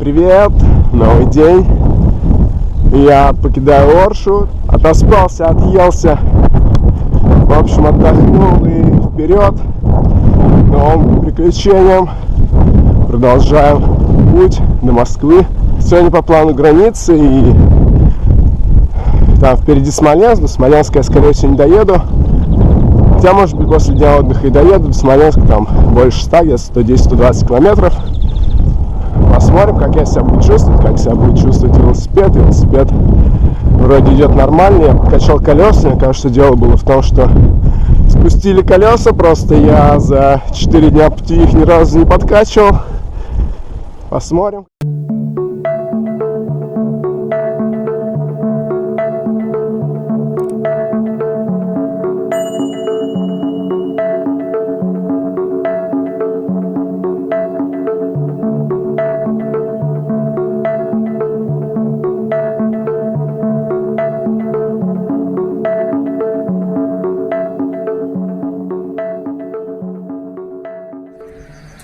Привет, новый день. Я покидаю Оршу, отоспался, отъелся. В общем, отдохнул и вперед к новым приключениям. Продолжаем путь до Москвы. Сегодня по плану границы, и там впереди Смоленск. До Смоленска я, скорее всего, не доеду. Хотя, может быть, после дня отдыха и доеду. До Смоленска там больше 100, где-то 110-120 километров. Посмотрим, как я себя буду чувствовать, как себя будет чувствовать велосипед. Велосипед вроде идет нормально. Я покачал колеса. Мне кажется, дело было в том, что спустили колеса. Просто я за 4 дня пути их ни разу не подкачивал. Посмотрим.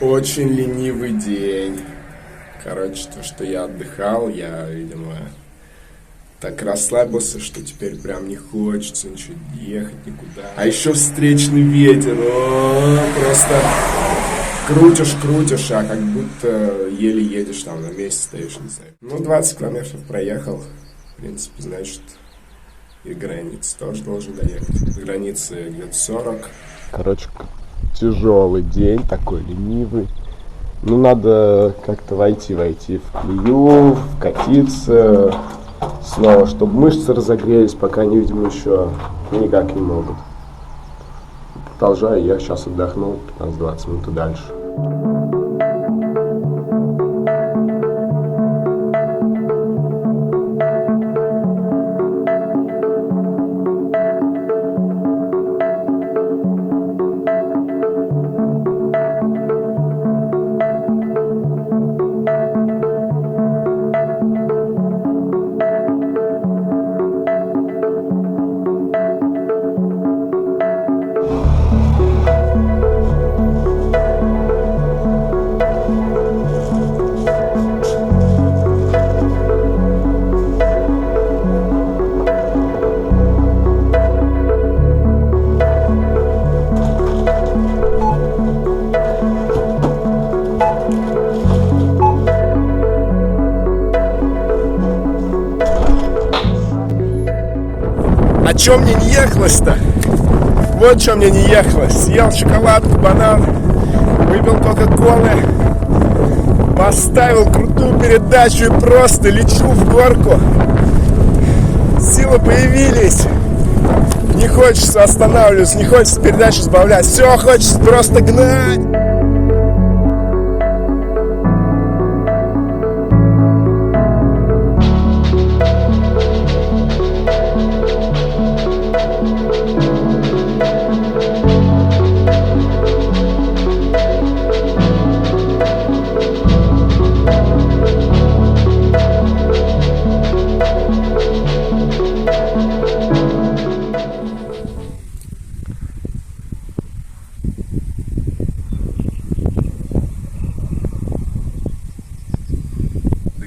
Очень ленивый день. Короче, то, что я отдыхал, я, видимо, так расслабился, что теперь прям не хочется ничего ехать никуда. А еще встречный ветер. Просто крутишь, а как будто еле едешь, там на месте стоишь, не знаю. Ну, 20 километров проехал. В принципе, значит, и границы тоже должен доехать. Границы где-то 40. Короче, тяжелый день, такой ленивый. Ну, надо как-то войти в колею, вкатиться снова, чтобы мышцы разогрелись, пока они, видимо, еще никак не могут. Продолжаю, я сейчас отдохну 15-20 минут и дальше. А чё мне не ехалось-то? Вот чё мне не ехалось. Съел шоколадку, банан, выпил кока-колы, поставил крутую передачу и просто лечу в горку. Силы появились. Не хочется останавливаться, не хочется передачу сбавлять. Все, хочется просто гнать.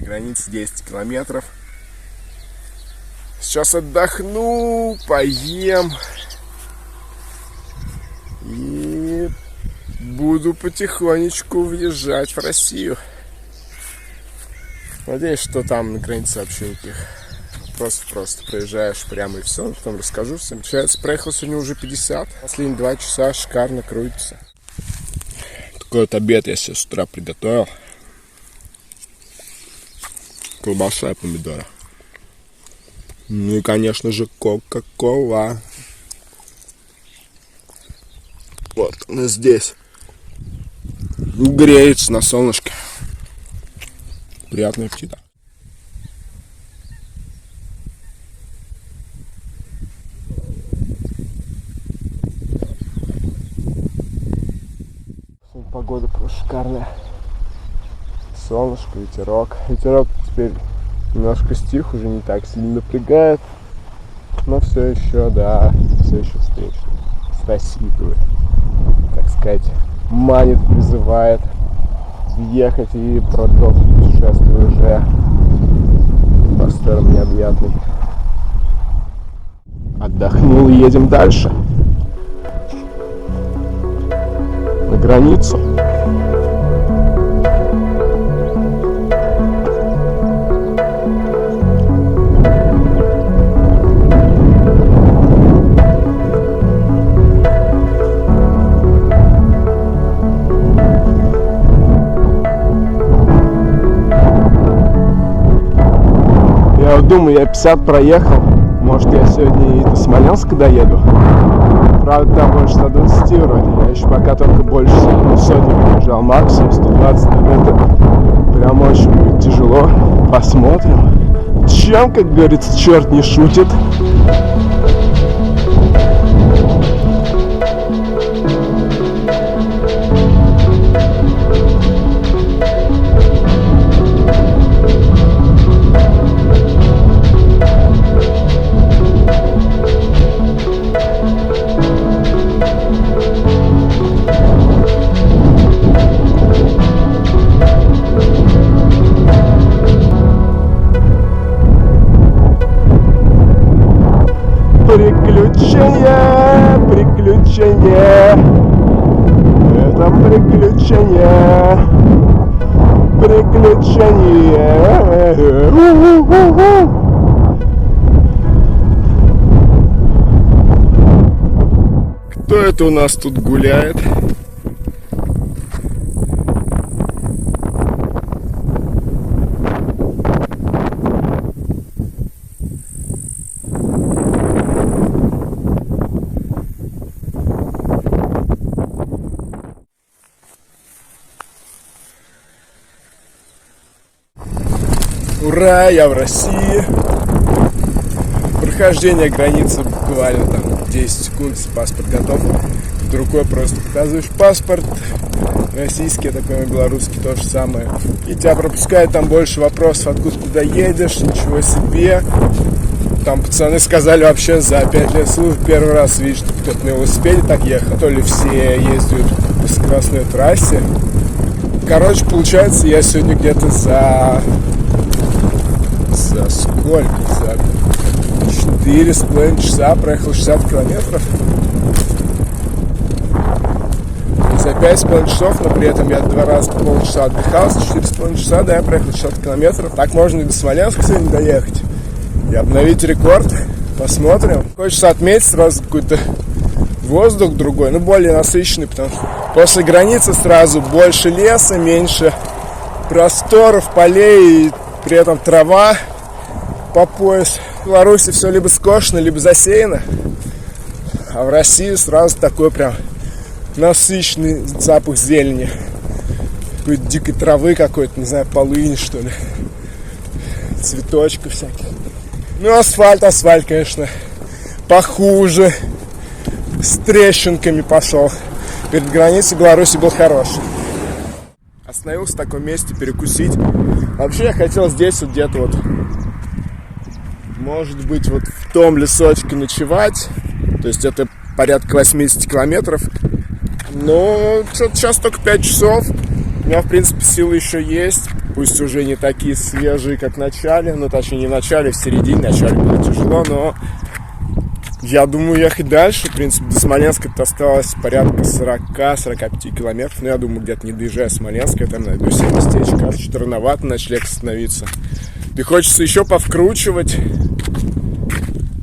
Границы 10 километров. Сейчас отдохну, поем и буду потихонечку въезжать в Россию. Надеюсь, что там на границе вообще никаких. Просто проезжаешь прямо и все. Потом расскажу всем. Получается, проехал сегодня уже 50. Последние 2 часа шикарно крутится. Такой вот обед я себе с утра приготовил. Колбаса и помидоры. Ну и, конечно же, кока-кола. Вот она здесь. Греется на солнышке. Приятного аппетита. Погода просто шикарная. Солнышко, ветерок. Ветерок теперь немножко стих, уже не так сильно напрягает. Но все еще, да, все еще встречный. Рассчитывает, так сказать, манит, призывает. въехать и продолжить путешествие уже по стороне необъятной. Отдохнул и едем дальше. На границу. Я вот думаю, я 50 проехал. Может, я сегодня и до Смоленска доеду. Правда, там больше 120 вроде. Я еще пока только больше сотни пробежал. Максимум 120. Это прям очень будет тяжело. Посмотрим. Чем, как говорится, черт не шутит. Приключения, приключения, это приключения, приключения. Кто это у нас тут гуляет? Ура, я в России. Прохождение границы буквально там 10 секунд, паспорт готов. Под рукой просто показываешь паспорт. Российский, я такой, белорусский, то же самое. И тебя пропускают, там больше вопросов, откуда туда едешь, ничего себе. Там пацаны сказали, вообще за 5 лет службы первый раз видишь, что кто-то на велосипеде так ехал. То ли все ездят по скоростной трассе. Короче, получается, я сегодня где-то за сколько? За 4,5 часа проехал 60 километров. За 5,5 часов, но при этом я 2 раза по полчаса отдыхал. За 4,5 часа, да, я проехал 60 километров. Так можно и до Смоленска сегодня доехать. И обновить рекорд. Посмотрим. Хочется отметить сразу какой-то воздух другой, ну более насыщенный, потому что после границы сразу больше леса, меньше просторов, полей, и при этом трава по пояс. В Беларуси все либо скошено, либо засеяно, а в России сразу такой прям насыщенный запах зелени, какой-то дикой травы какой-то, не знаю, полыни что ли, цветочков всяких. Ну асфальт, конечно, похуже, с трещинками пошел. Перед границей Беларуси был хороший. Остановился в таком месте перекусить. Вообще я хотел здесь вот где-то вот, может быть, вот в том лесочке ночевать. То есть это порядка 80 километров. Но что-то сейчас только 5 часов. У меня, в принципе, силы еще есть. Пусть уже не такие свежие, как в начале. Ну, точнее, не в начале, в середине. В начале было тяжело, но я думаю ехать дальше. В принципе, до Смоленска это осталось порядка 40-45 километров. Но я думаю, где-то не доезжая Смоленска, я там найду себе местечко. Что-то рановато ночлег остановиться. И хочется еще повкручивать.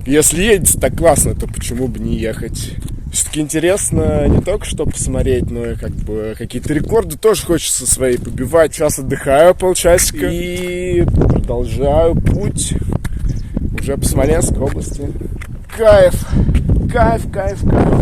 Если едет так классно, то почему бы не ехать? Все-таки интересно не только что посмотреть, но и как бы какие-то рекорды тоже хочется свои побивать. Сейчас отдыхаю полчасика и продолжаю путь уже по Смоленской области. Кайф, кайф, кайф, кайф.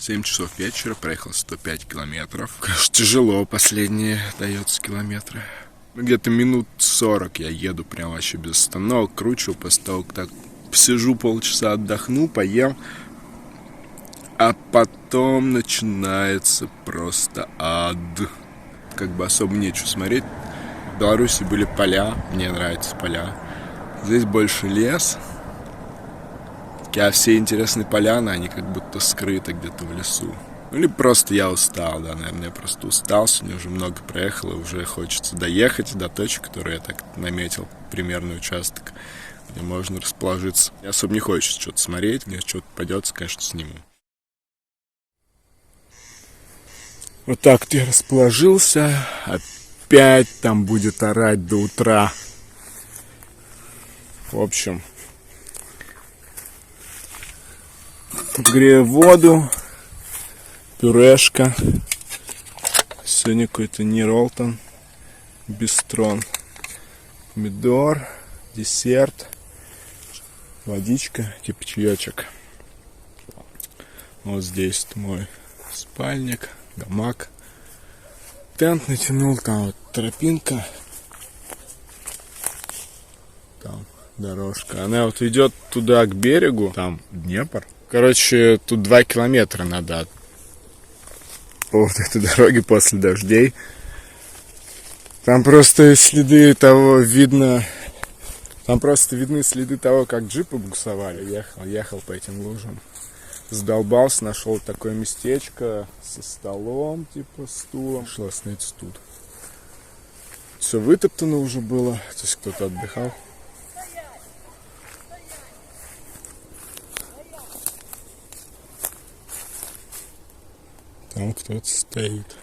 7 часов вечера, проехал 105 километров. Конечно, тяжело последние дается километры. Где-то минут 40 я еду прям вообще без остановок, кручу, после того, как так посижу полчаса, отдохну, поем. А потом начинается просто ад. Как бы особо нечего смотреть. В Беларуси были поля, мне нравятся поля. Здесь больше лес. А все интересные поляны, они как будто скрыты где-то в лесу. Или просто я устал, да, наверное, я просто устал. Сегодня уже много проехал, и уже хочется доехать до точки, которую я так наметил, примерный участок, где можно расположиться. Я особо не хочется что-то смотреть, мне что-то пойдется, конечно, сниму. Вот так я расположился. Опять там будет орать до утра. В общем, грею воду, пюрешка. Сегодня какой-то не Ролтон, бистрон. Помидор, десерт, водичка, типа чаечек. Вот здесь мой спальник, гамак. Тент натянул, там вот тропинка. Там дорожка. Она вот идет туда к берегу. Там Днепр. Короче, тут 2 километра надо по вот этой дороге после дождей. Там просто следы того видно. Там просто видны следы того, как джипы буксовали. Ехал по этим лужам. Задолбался, нашел такое местечко со столом, типа стулом. Шел остановиться тут. Все вытоптано уже было. То есть кто-то отдыхал. Там кто-то стоит.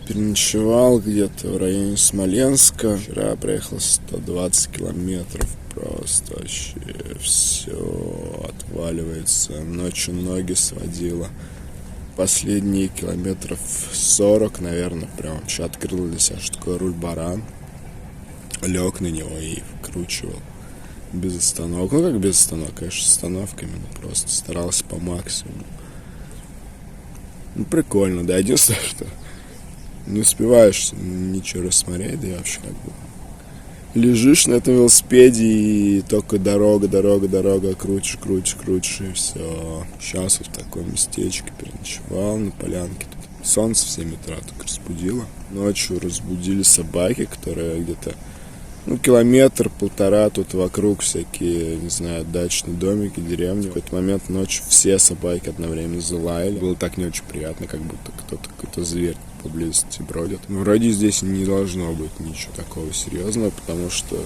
Переночевал где-то в районе Смоленска. Вчера проехал 120 километров. Просто вообще все отваливается. Ночью ноги сводило. Последние километров 40, наверное, прям вообще открыл для себя, что такое руль-баран. Лег на него и вкручивал. Без остановок. Ну как без остановок, конечно, с остановками. Но просто старался по максимуму. Ну прикольно, да. Единственное, что не успеваешь ничего рассмотреть, да и вообще как бы лежишь на этом велосипеде и только дорога, крутишь, и все. Сейчас вот в таком местечке переночевал на полянке. Тут солнце в 7 утра только разбудило. Ночью разбудили собаки, которые где-то километр-полтора тут вокруг всякие, не знаю, дачные домики, деревни. В какой-то момент ночью все собаки одновременно залаяли. Было так не очень приятно, как будто кто-то, какой-то зверь поблизости бродит. Но вроде здесь не должно быть ничего такого серьезного, потому что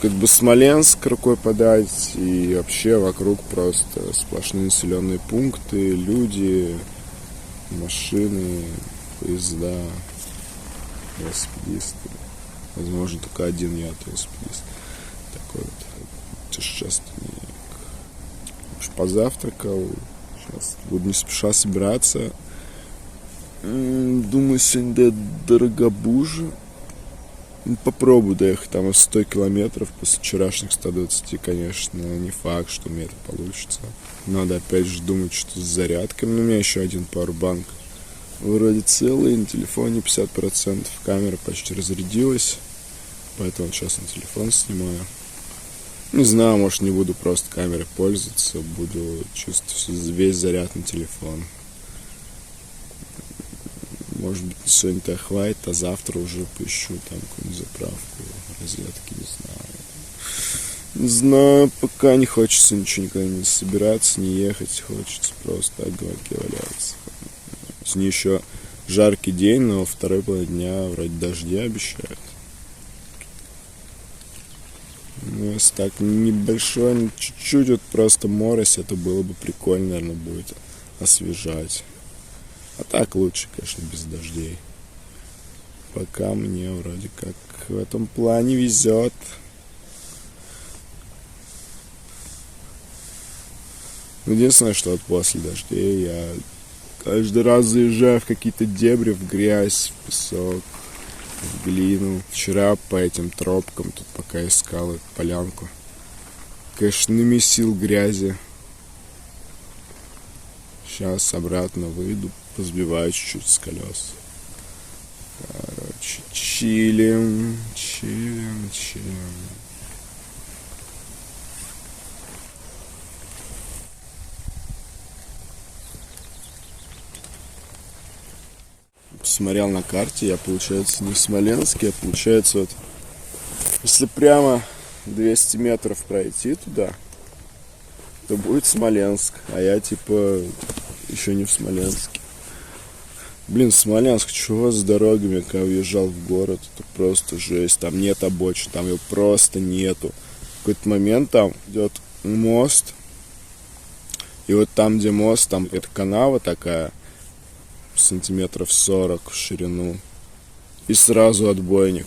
как бы Смоленск рукой подать, и вообще вокруг просто сплошные населенные пункты, люди, машины, поезда, велосипедисты. Возможно, только один я велосипедист. Такой вот путешественник. Позавтракал. Сейчас буду не спеша собираться. Думаю, сегодня до Дорогобужа. Попробую доехать там 100 километров. После вчерашних 120, конечно, не факт, что у меня это получится. Надо опять же думать, что с зарядкой. Но у меня еще один пауэрбанк вроде целый. На телефоне 50%. Камера почти разрядилась. Поэтому сейчас на телефон снимаю. Не знаю, может не буду просто камерой пользоваться. Буду чисто весь заряд на телефон. Может быть, сегодня-то хватит, а завтра уже поищу там какую-нибудь заправку, розетки, не знаю. Не знаю, пока не хочется ничего никуда не собираться, не ехать. Хочется просто так говорки валяться. Сегодня еще жаркий день, но второй половине дня вроде дожди обещают. Ну, если так небольшой, чуть-чуть вот просто морось, это было бы прикольно, наверное, будет освежать. А так лучше, конечно, без дождей. пока мне вроде как в этом плане везет. Единственное, что вот после дождей я каждый раз заезжаю в какие-то дебри, в грязь, в песок, в глину. Вчера по этим тропкам, тут пока искал эту полянку, конечно, намесил грязи. Сейчас обратно выйду, позбиваю чуть-чуть с колес. Короче, чилим. Посмотрел на карте, я, получается, не в Смоленске, а получается, вот, если прямо 200 метров пройти туда, то будет Смоленск, а я, типа, еще не в Смоленске. Блин, Смоленск, чего с дорогами, когда уезжал в город, это просто жесть, там нет обочин, там его просто нету. В какой-то момент там идет мост, и вот там, где мост, там это канава такая, сантиметров 40 в ширину, и сразу отбойник.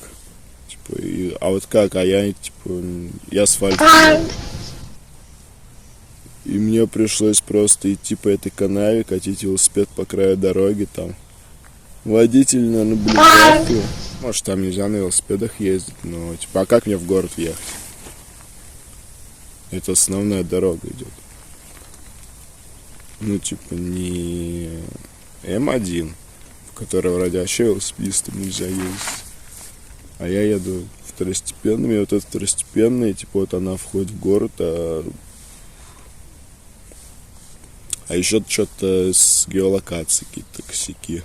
Типа, а вот как, я асфальт. И мне пришлось просто идти по этой канаве, катить велосипед по краю дороги там. Водитель, наверное, блин, может, там нельзя на велосипедах ездить, но типа, а как мне в город въехать? Это основная дорога идет. Ну, типа, не М1, в которой вроде вообще велосипедистам нельзя ездить. А я еду второстепенными, и вот эта второстепенная, типа, вот она входит в город, а еще что-то с геолокацией, какие-то косяки.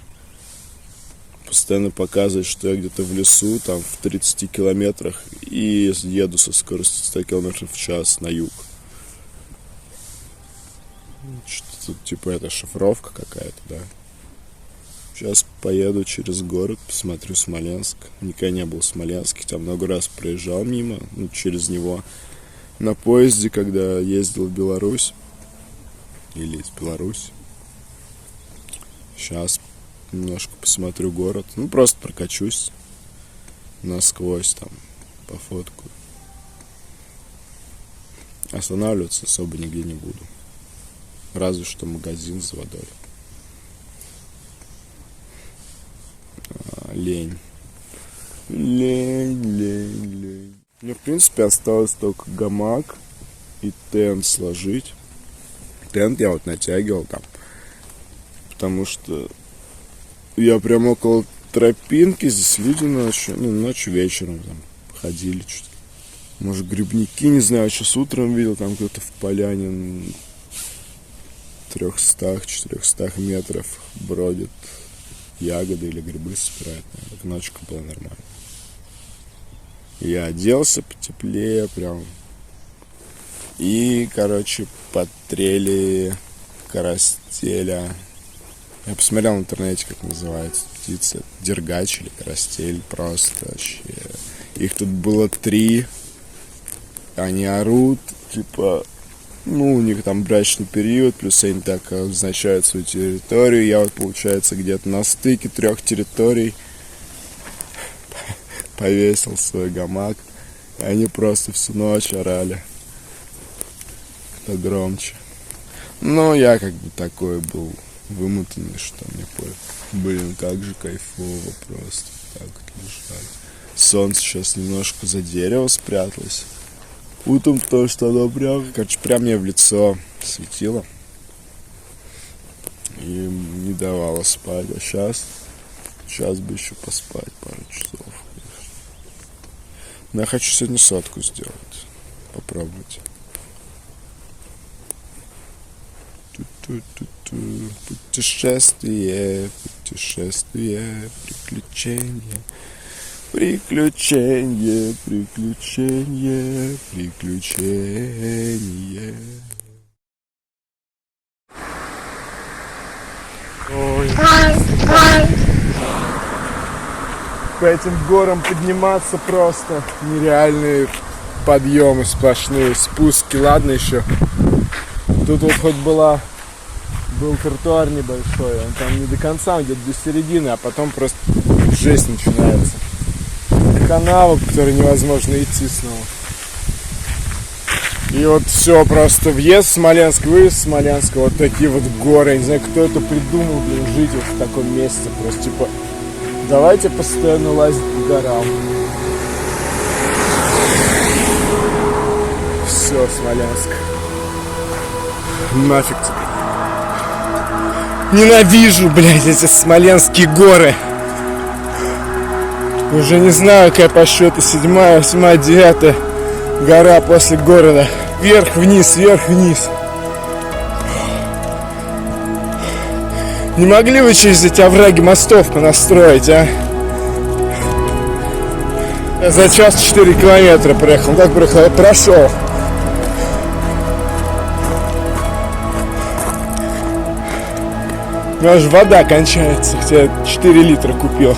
Постоянно показывает, что я где-то в лесу, там, в 30 километрах, и еду со скоростью 100 километров в час на юг. Что-то тут, типа, это шифровка какая-то, да. Сейчас поеду через город, посмотрю Смоленск. Никогда не был в Смоленске, там много раз проезжал мимо, через него. На поезде, когда ездил в Беларусь. Или из Беларуси. Сейчас немножко посмотрю город. Ну, просто прокачусь насквозь там, пофоткаю. Останавливаться особо нигде не буду. Разве что магазин с водой. Лень. Лень. Мне, в принципе, осталось только гамак и тент сложить. Тент я вот натягивал там, потому что я прям около тропинки, здесь люди ночью вечером там ходили что-то. Может, грибники, не знаю, сейчас утром видел, там кто-то в поляне 300-400 метров бродит, ягоды или грибы собирает. Так ночка была нормально. Я оделся потеплее прям. И, короче, потрели карастеля. Я посмотрел в интернете, как называется птица. Дергач или карастель, просто вообще. Их тут было 3. Они орут, типа, у них там брачный период, плюс они так обозначают свою территорию. Я вот, получается, где-то на стыке 3 территорий повесил свой гамак. И они просто всю ночь орали. Кто громче. Но я как бы такой был вымотанный, что мне пофиг. Блин, как же кайфово просто так вот лежать. Солнце сейчас немножко за дерево спряталось. Утром то, что оно прям, короче, прям мне в лицо светило. И не давало спать. А сейчас бы еще поспать пару часов. Но я хочу сегодня 100 сделать. Попробовать. Путешествие, приключения. Приключение. Ой. По этим горам подниматься просто нереальные подъемы сплошные, спуски, ладно еще. Тут вот хоть был тротуар небольшой, он там не до конца, он где-то до середины, а потом просто жесть начинается. Канава, по которой невозможно идти снова. И вот все, просто въезд в Смоленск, выезд в Смоленск, вот такие вот горы. Я не знаю, кто это придумал, блин, жить вот в таком месте. Просто типа, давайте постоянно лазить по горам. Все, Смоленск. Нафиг тебе. Ненавижу, блядь, эти смоленские горы. Уже не знаю, какая по счету, 7-я, 8-я, 9-я гора после города. Вверх-вниз, вверх-вниз. Не могли вы через эти овраги мостов понастроить, а? Я за час 4 километра проехал. Как проехал? Я прошел. У меня же вода кончается, хотя я 4 литра купил.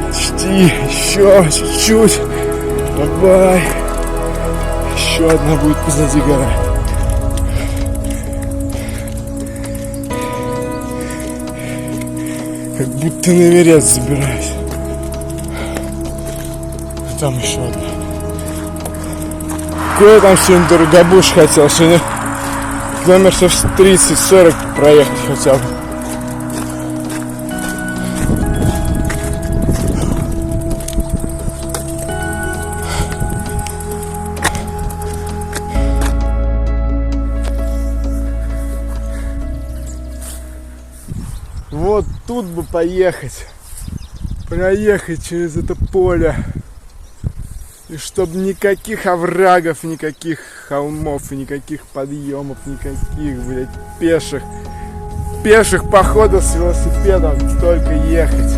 Почти, еще чуть-чуть. Давай. Еще одна будет позади гора. Как будто на Эверест забираюсь. А там еще одна. Какой я там сегодня дорогобуш хотел? Сегодня километров 30-40 проехать хотя бы. Вот тут бы поехать, проехать через это поле, и чтобы никаких оврагов, никаких холмов, и никаких подъемов, никаких, блядь, пеших походов с велосипедом, только ехать.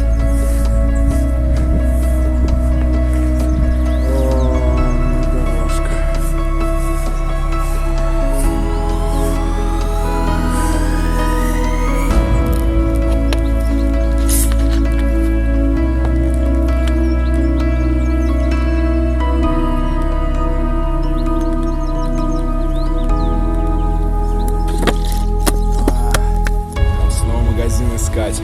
Искать.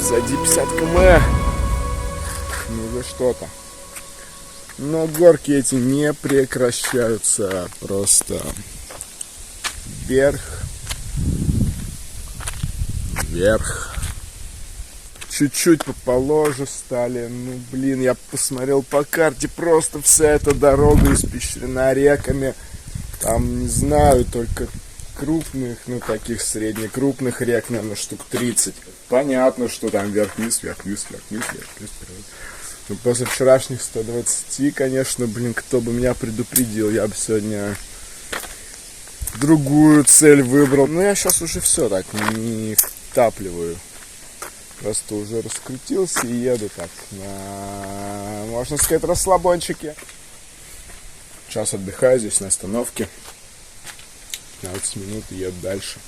Сзади 50 км. Ну за что-то. Но горки эти не прекращаются. Просто вверх. Вверх. Чуть-чуть поположе стали. Ну, блин, я посмотрел по карте. Просто вся эта дорога испещрена реками. Там, не знаю, только крупных, ну, таких среднекрупных рек, наверное, штук 30. Понятно, что там вверх-вниз, вверх-вниз, вверх-вниз, вверх-вниз. Ну, после вчерашних 120, конечно, блин, кто бы меня предупредил. Я бы сегодня другую цель выбрал. Но я сейчас уже все так не втапливаю. Просто уже раскрутился и еду так на, можно сказать, расслабончике. Сейчас отдыхаю здесь на остановке. 15 минут и еду дальше.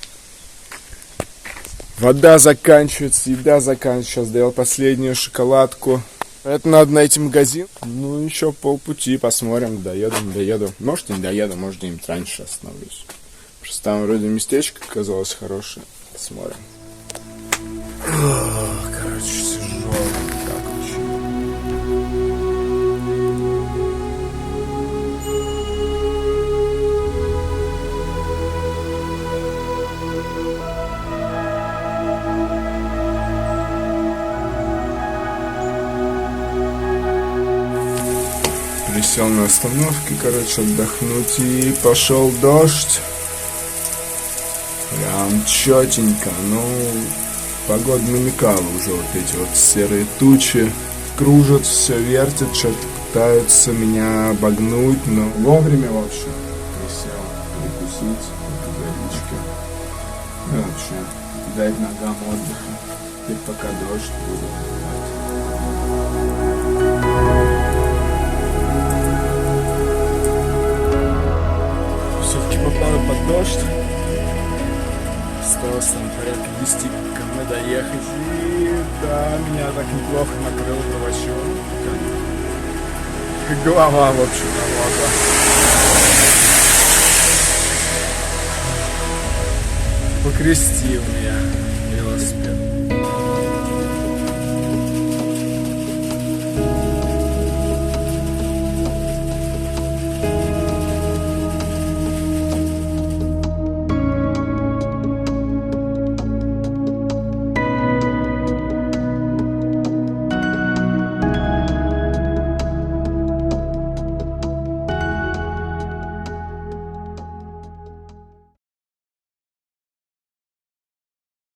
Вода заканчивается, еда заканчивается. Сейчас доел последнюю шоколадку. Поэтому надо найти магазин. Ну, еще полпути, посмотрим, доеду. Может, не доеду, может, где-нибудь раньше остановлюсь. Просто там вроде местечко оказалось хорошее. Посмотрим. Короче, тяжело, так очень. Присел на остановке, короче, отдохнуть, и пошел дождь. Прям четенько, ну... Погода намекала уже, вот эти вот серые тучи кружат, все вертят, что-то пытаются меня обогнуть, но вовремя, в общем, присел перекусить в водичке. Ну, в общем, дать ногам отдыха, теперь пока дождь буду. дождь. Осталось там порядка 10 км доехать. И да, меня так неплохо накрыл дровачок. Голова, в общем, намокла. Покрестил меня велосипед.